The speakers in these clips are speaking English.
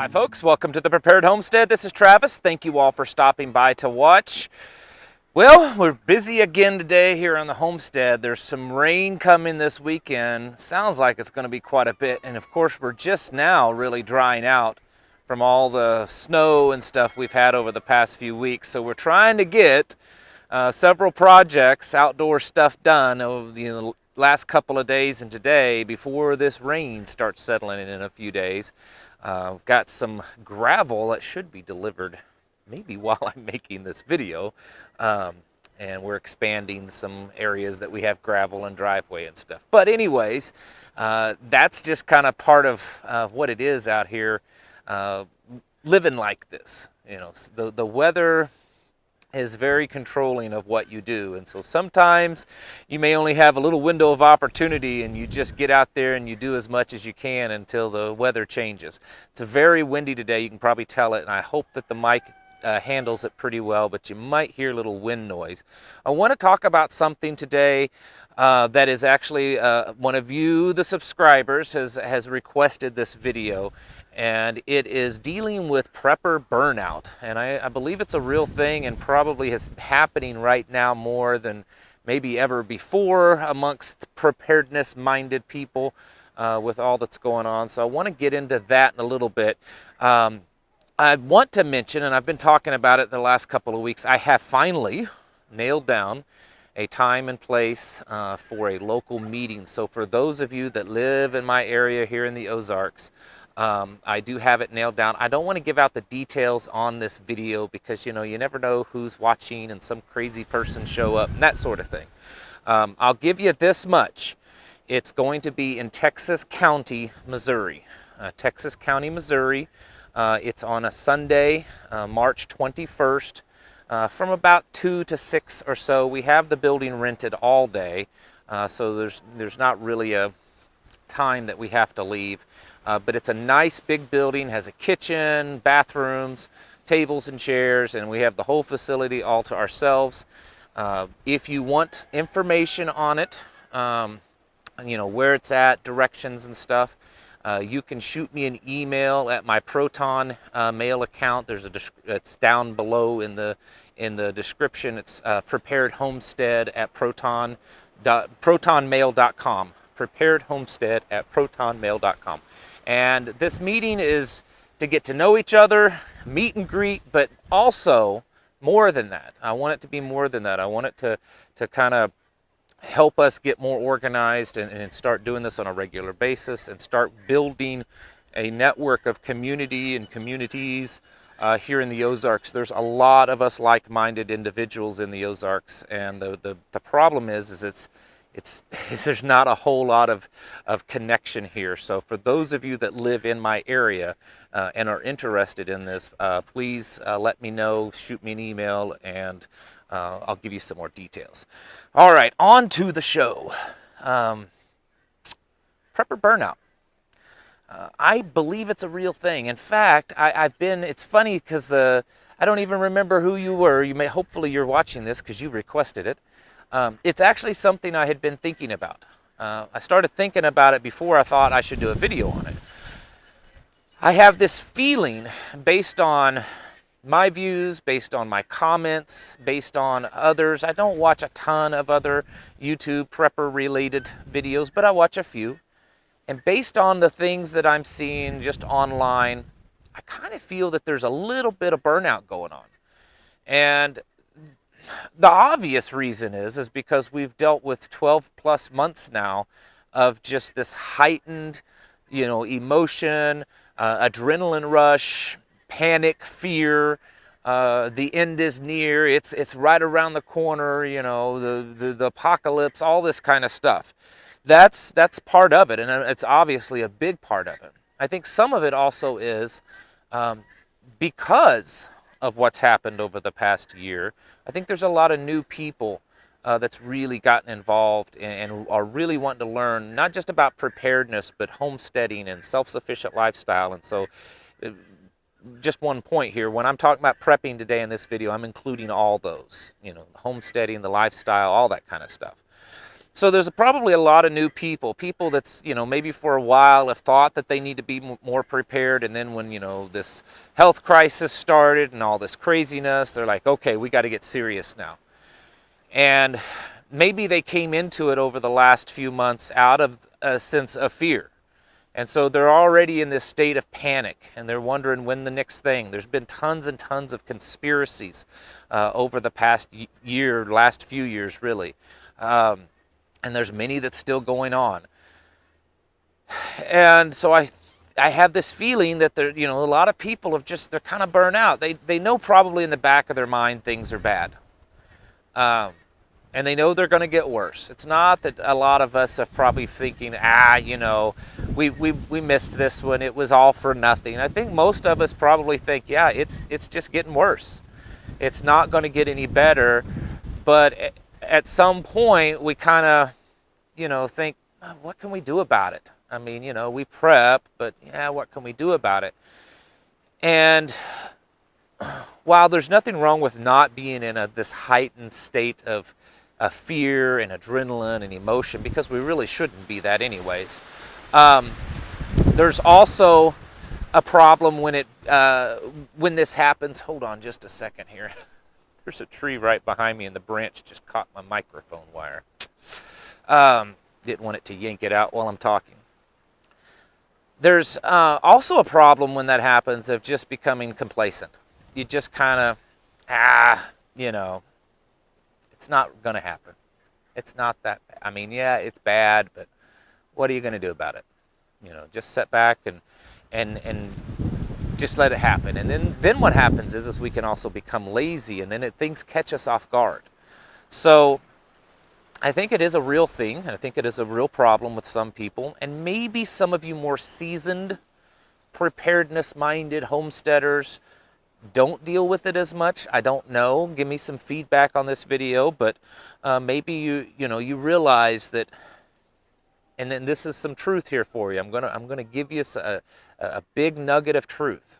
Hi folks, welcome to the Prepared Homestead. This is Travis. Thank you all for stopping by to watch. Well, we're busy again today here on the homestead. There's some rain coming this weekend. Sounds like it's going to be quite a bit. And of course, we're just now really drying out from all the snow and stuff we've had over the past few weeks. So we're trying to get several projects, outdoor stuff done over the last couple of days and today before this rain starts settling in a few days. We've got some gravel that should be delivered maybe while I'm making this video, and we're expanding some areas that we have gravel and driveway and stuff. But anyways, that's just kind of part of what it is out here, living like this. You know, the weather is very controlling of what you do, and so sometimes you may only have a little window of opportunity and you just get out there and you do as much as you can until the weather changes. It's very windy today, you can probably tell it, and I hope that the mic handles it pretty well, but you might hear a little wind noise. I want to talk about something today that is actually one of you, the subscribers, has requested this video, and it is dealing with prepper burnout. And I believe it's a real thing and probably is happening right now more than maybe ever before amongst preparedness-minded people with all that's going on. So I want to get into that in a little bit. I want to mention, and I've been talking about it the last couple of weeks, I have finally nailed down a time and place for a local meeting. So for those of you that live in my area here in the Ozarks, I do have it nailed down. I don't want to give out the details on this video because, you know, you never know who's watching and some crazy person show up and that sort of thing. I'll give you this much. It's going to be in Texas County, Missouri. Texas County, Missouri. It's on a Sunday, March 21st, from about 2 to 6 or so. We have the building rented all day, so there's not really a time that we have to leave. But it's a nice big building, has a kitchen, bathrooms, tables and chairs, and we have the whole facility all to ourselves. If you want information on it, you know, where it's at, directions and stuff, you can shoot me an email at my Proton mail account. It's down below in the description. It's preparedhomestead at protonmail.com. Preparedhomestead at protonmail.com. And this meeting is to get to know each other, meet and greet, but also more than that. I want it to be more than that. I want it to kind of help us get more organized and start doing this on a regular basis and start building a network of community and communities here in the Ozarks. There's a lot of us like-minded individuals in the Ozarks, and the problem is there's not a whole lot of connection here. So for those of you that live in my area and are interested in this, please let me know, shoot me an email, and I'll give you some more details. All right, on to the show. Prepper burnout. I believe it's a real thing. In fact, it's funny because I don't even remember who you were. Hopefully you're watching this because you requested it. It's actually something I had been thinking about. I started thinking about it before I thought I should do a video on it. I have this feeling based on my views, based on my comments, based on others. I don't watch a ton of other YouTube prepper related videos, but I watch a few. And based on the things that I'm seeing just online, I kind of feel that there's a little bit of burnout going on. And the obvious reason is because we've dealt with 12 plus months now of just this heightened, you know, emotion, adrenaline rush, panic, fear. The end is near. It's right around the corner. You know, the apocalypse, all this kind of stuff. That's part of it, and it's obviously a big part of it. I think some of it also is because of what's happened over the past year. I think there's a lot of new people that's really gotten involved and are really wanting to learn not just about preparedness, but homesteading and self-sufficient lifestyle. And so just one point here, when I'm talking about prepping today in this video, I'm including all those, you know, homesteading, the lifestyle, all that kind of stuff. So there's probably a lot of new people that's, maybe for a while have thought that they need to be more prepared. And then when, this health crisis started and all this craziness, they're like, okay, we got to get serious now. And maybe they came into it over the last few months out of a sense of fear. And so they're already in this state of panic, and they're wondering when the next thing. There's been tons and tons of conspiracies over the past year, last few years, really. And there's many that's still going on. And so I have this feeling that there, a lot of people they're kind of burnt out. They know probably in the back of their mind things are bad. And they know they're going to get worse. It's not that a lot of us are probably thinking, we missed this one. It was all for nothing. I think most of us probably think, yeah, it's just getting worse. It's not going to get any better. But at some point, we kind of, think, what can we do about it? I mean, we prep, but yeah, what can we do about it? And while there's nothing wrong with not being in this heightened state of fear and adrenaline and emotion, because we really shouldn't be that anyways, there's also a problem when this happens. Hold on just a second here. There's a tree right behind me and the branch just caught my microphone wire. Didn't want it to yank it out while I'm talking. There's also a problem when that happens of just becoming complacent. You just kind of, it's not going to happen. It's not that bad. I mean, yeah, it's bad, but what are you going to do about it? Just sit back and just let it happen. And then what happens is we can also become lazy, and then things catch us off guard. So I think it is a real thing, and I think it is a real problem with some people, and maybe some of you more seasoned, preparedness-minded homesteaders don't deal with it as much. I don't know. Give me some feedback on this video, but maybe you realize that, and then this is some truth here for you. I'm gonna give you a big nugget of truth.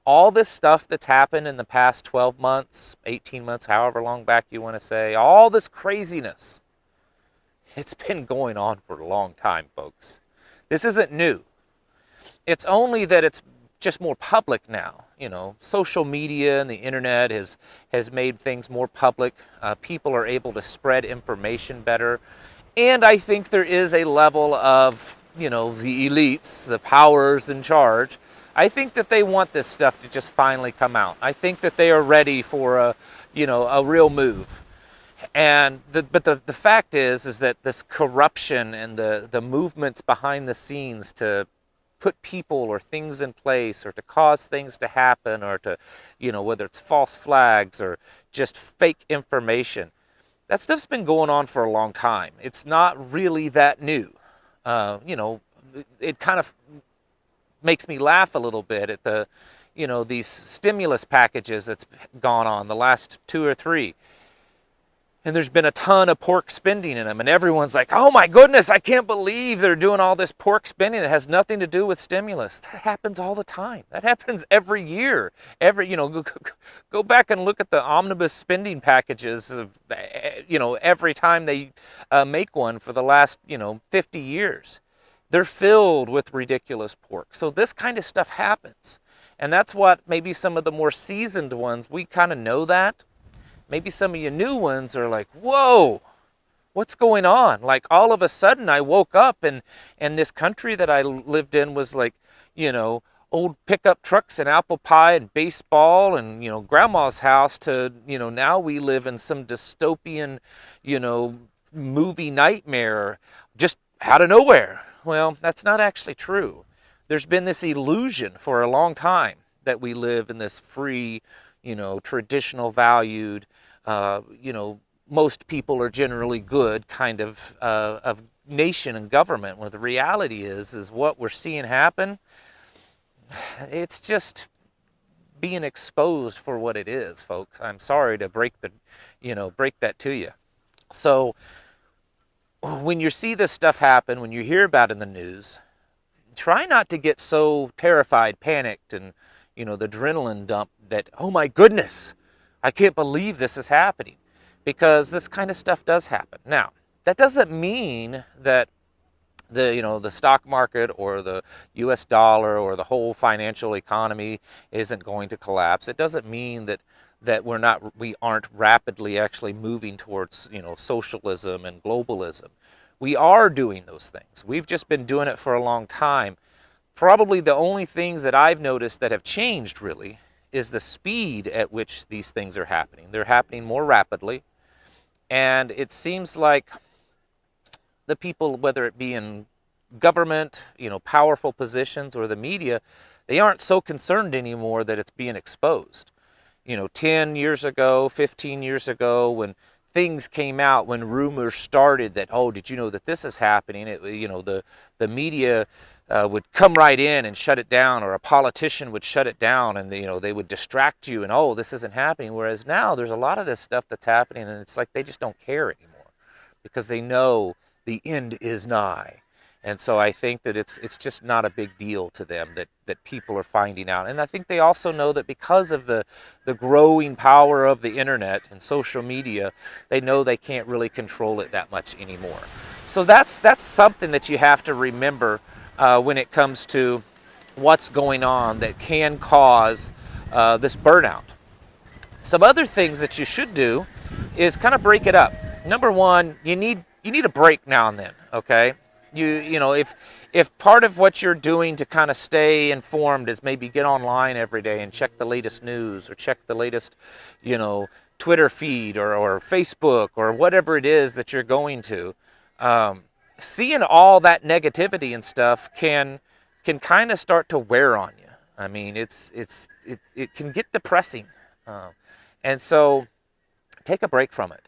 All this stuff that's happened in the past 12 months, 18 months, however long back you want to say, all this craziness, it's been going on for a long time, folks. This isn't new. It's only that it's just more public now. Social media and the internet has made things more public. People are able to spread information better. And I think there is a level of, the elites, the powers in charge. I think that they want this stuff to just finally come out. I think that they are ready for a real move. But the fact is that this corruption and the movements behind the scenes to put people or things in place or to cause things to happen or to, whether it's false flags or just fake information, that stuff's been going on for a long time. It's not really that new. It kind of makes me laugh a little bit at these stimulus packages that's gone on the last 2 or 3. And there's been a ton of pork spending in them. And everyone's like, oh my goodness, I can't believe they're doing all this pork spending. It has nothing to do with stimulus. That happens all the time. That happens every year. Go back and look at the omnibus spending packages of, every time they make one for the last, 50 years. They're filled with ridiculous pork. So this kind of stuff happens. And that's what maybe some of the more seasoned ones, we kind of know that. Maybe some of you new ones are like, whoa, what's going on? Like all of a sudden I woke up and this country that I lived in was like, old pickup trucks and apple pie and baseball and, grandma's house to, now we live in some dystopian, movie nightmare just out of nowhere. Well, that's not actually true. There's been this illusion for a long time that we live in this free, traditional valued, most people are generally good kind of nation and government. Where the reality is what we're seeing happen, it's just being exposed for what it is, folks. I'm sorry to break that to you. So when you see this stuff happen, when you hear about it in the news, try not to get so terrified, panicked, and the adrenaline dump that, oh my goodness, I can't believe this is happening, because this kind of stuff does happen. Now, That doesn't mean that the stock market or the US dollar or the whole financial economy isn't going to collapse. It doesn't mean that we aren't rapidly actually moving towards, socialism and globalism. We are doing those things. We've just been doing it for a long time. Probably the only things that I've noticed that have changed really is the speed at which these things are happening. They're happening more rapidly, and it seems like the people, whether it be in government, powerful positions, or the media, they aren't so concerned anymore that it's being exposed. 10 years ago, 15 years ago, when things came out, when rumors started that, oh, did you know that this is happening? The media would come right in and shut it down, or a politician would shut it down, and they would distract you, and oh, this isn't happening. Whereas now there's a lot of this stuff that's happening, and it's like they just don't care anymore because they know the end is nigh. And so I think that it's just not a big deal to them that people are finding out. And I think they also know that because of the growing power of the internet and social media, they know they can't really control it that much anymore. So that's something that you have to remember when it comes to what's going on that can cause this burnout. Some other things that you should do is kind of break it up. Number one, you need a break now and then, okay? If part of what you're doing to kind of stay informed is maybe get online every day and check the latest news or check the latest, Twitter feed or Facebook or whatever it is that you're going to, seeing all that negativity and stuff can kind of start to wear on you. I mean, it can get depressing, and so take a break from it.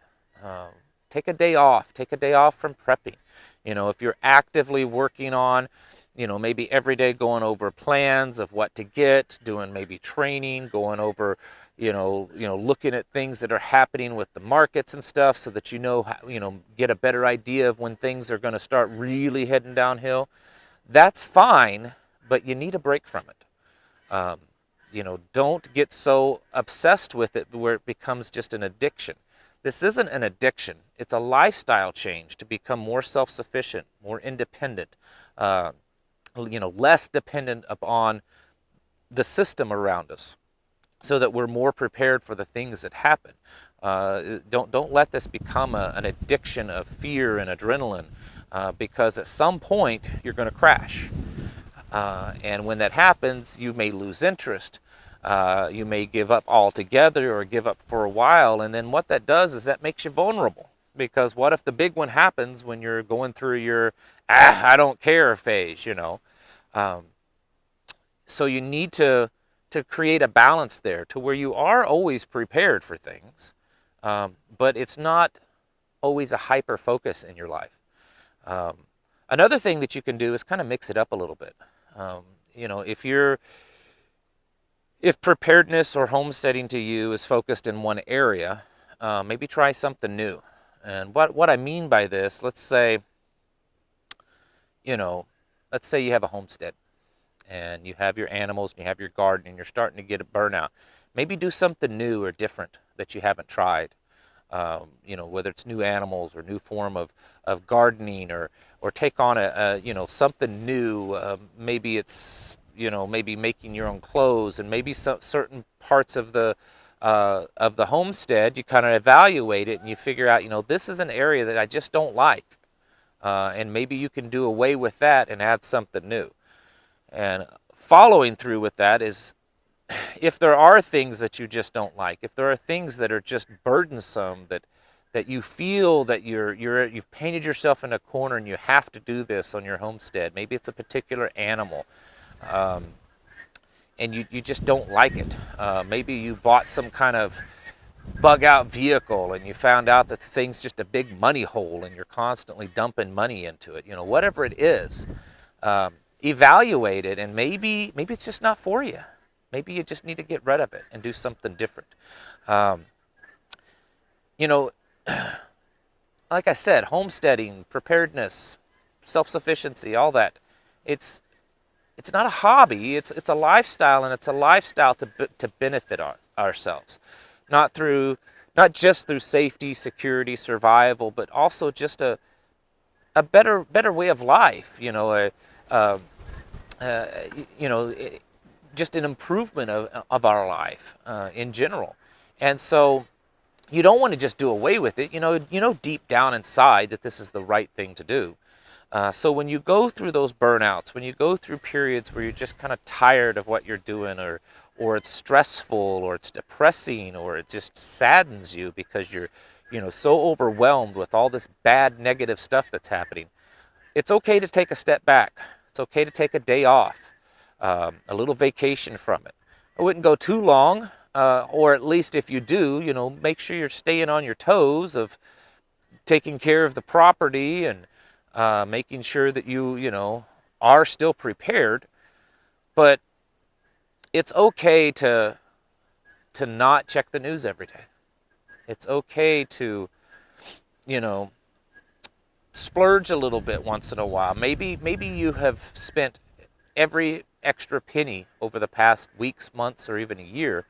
Take a day off. Take a day off from prepping. If you're actively working on, maybe every day going over plans of what to get, doing maybe training, going over, looking at things that are happening with the markets and stuff so that get a better idea of when things are going to start really heading downhill. That's fine, but you need a break from it. Don't get so obsessed with it where it becomes just an addiction. This isn't an addiction. It's a lifestyle change to become more self-sufficient, more independent, less dependent upon the system around us, so that we're more prepared for the things that happen. Don't let this become an addiction of fear and adrenaline, because at some point you're going to crash. And when that happens, you may lose interest. You may give up altogether or give up for a while, and then what that does is that makes you vulnerable. Because what if the big one happens when you're going through your I don't care phase, So you need to create a balance there to where you are always prepared for things, but it's not always a hyper focus in your life. Another thing that you can do is kind of mix it up a little bit. If preparedness or homesteading to you is focused in one area, maybe try something new. And what I mean by this, let's say you have a homestead and you have your animals and you have your garden and you're starting to get a burnout. Maybe do something new or different that you haven't tried. Whether it's new animals or new form of gardening, or take on something new. Maybe it's maybe making your own clothes, and maybe certain parts of the homestead you kind of evaluate it and you figure out this is an area that I just don't like, and maybe you can do away with that and add something new. And following through with that is, if there are things that you just don't like, if there are things that are just burdensome, that you feel that you've painted yourself in a corner and you have to do this on your homestead. Maybe it's a particular animal, and you just don't like it. Maybe you bought some kind of bug out vehicle and you found out that the thing's just a big money hole and you're constantly dumping money into it. Whatever it is, evaluate it, and maybe it's just not for you. Maybe you just need to get rid of it and do something different. Like I said, homesteading, preparedness, self-sufficiency, all that. It's not a hobby. It's a lifestyle, and it's a lifestyle to benefit ourselves, not just through safety, security, survival, but also just a better way of life. Uh, uh, you know, just an improvement of our life in general. And so you don't want to just do away with it. You know deep down inside that this is the right thing to do. So when you go through those burnouts, when you go through periods where you're just kind of tired of what you're doing, or it's stressful, or it's depressing, or it just saddens you because you're, so overwhelmed with all this bad negative stuff that's happening, it's okay to take a step back. It's okay to take a day off, a little vacation from it. I wouldn't go too long, or at least if you do, make sure you're staying on your toes of taking care of the property and making sure that you are still prepared. But it's okay to not check the news every day. It's okay to, you know, splurge a little bit once in a while. Maybe you have spent every extra penny over the past weeks, months, or even a year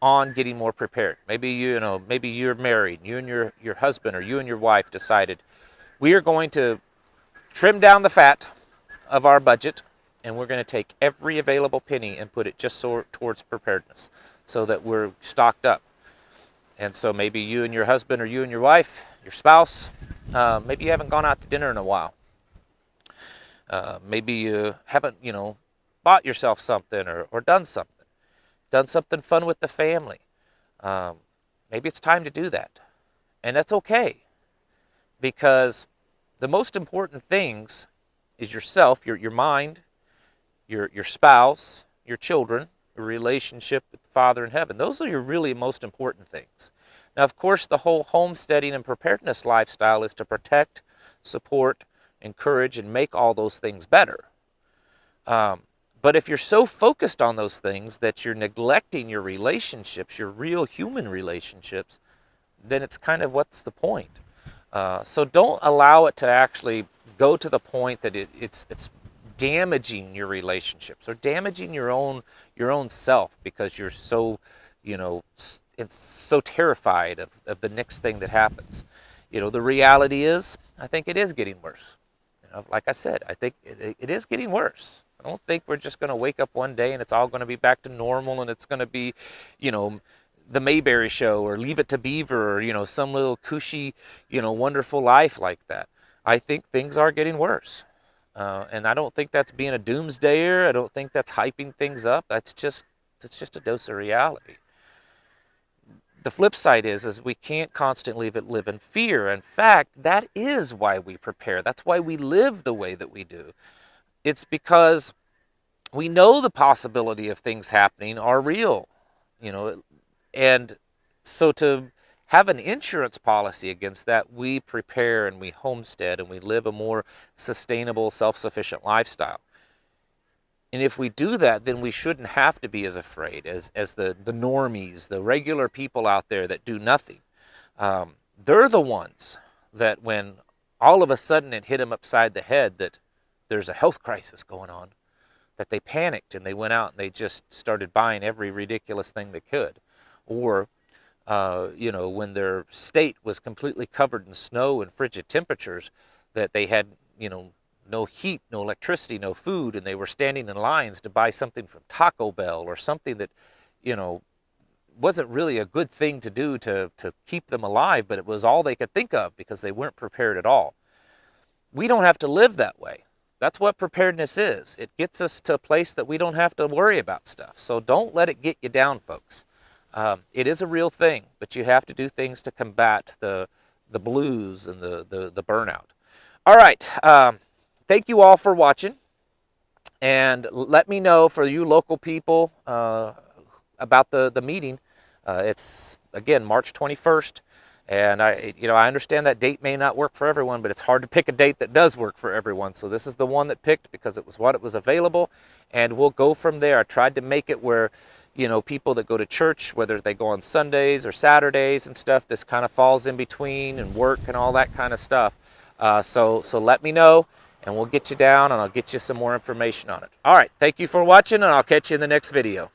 on getting more prepared. Maybe maybe you're married, you and your husband, or you and your wife decided we are going to trim down the fat of our budget, and we're going to take every available penny and put it just towards preparedness, so that we're stocked up. And so maybe you and your husband, or you and your wife, your spouse, maybe you haven't gone out to dinner in a while. Maybe you haven't, bought yourself something, or done something fun with the family. Maybe it's time to do that. And that's okay, because the most important things is yourself, your mind, your spouse, your children, your relationship with the Father in heaven. Those are your really most important things. Now, of course, the whole homesteading and preparedness lifestyle is to protect, support, encourage, and make all those things better. But if you're so focused on those things that you're neglecting your relationships, your real human relationships, then it's kind of, what's the point? So don't allow it to actually go to the point that it's damaging your relationships, or damaging your own self, because you're so, it's so terrified of the next thing that happens. The reality is, I think it is getting worse. Like I said, I think it is getting worse. I don't think we're just going to wake up one day and it's all going to be back to normal, and it's going to be, the Mayberry Show, or Leave It to Beaver, or, some little cushy, wonderful life like that. I think things are getting worse. And I don't think that's being a doomsdayer. I don't think that's hyping things up. That's just a dose of reality. The flip side is we can't constantly live in fear. In fact, that is why we prepare. That's why we live the way that we do. It's because we know the possibility of things happening are real, and so to have an insurance policy against that, we prepare and we homestead and we live a more sustainable, self-sufficient lifestyle. And if we do that, then we shouldn't have to be as afraid as the normies, the regular people out there that do nothing. They're the ones that, when all of a sudden it hit them upside the head that there's a health crisis going on, that they panicked and they went out and they just started buying every ridiculous thing they could. Or when their state was completely covered in snow and frigid temperatures, that they had, no heat, no electricity, no food, and they were standing in lines to buy something from Taco Bell, or something that, wasn't really a good thing to do to keep them alive, but it was all they could think of because they weren't prepared at all. We don't have to live that way. That's what preparedness is. It gets us to a place that we don't have to worry about stuff. So don't let it get you down, folks. It is a real thing, but you have to do things to combat the blues and the burnout. All right. Thank you all for watching. And let me know, for you local people, about the meeting. It's, again, March 21st. And I understand that date may not work for everyone, but it's hard to pick a date that does work for everyone. So this is the one that picked because it was available, and we'll go from there. I tried to make it where, people that go to church, whether they go on Sundays or Saturdays and stuff, this kind of falls in between, and work and all that kind of stuff. So let me know, and we'll get you down, and I'll get you some more information on it. All right, thank you for watching, and I'll catch you in the next video.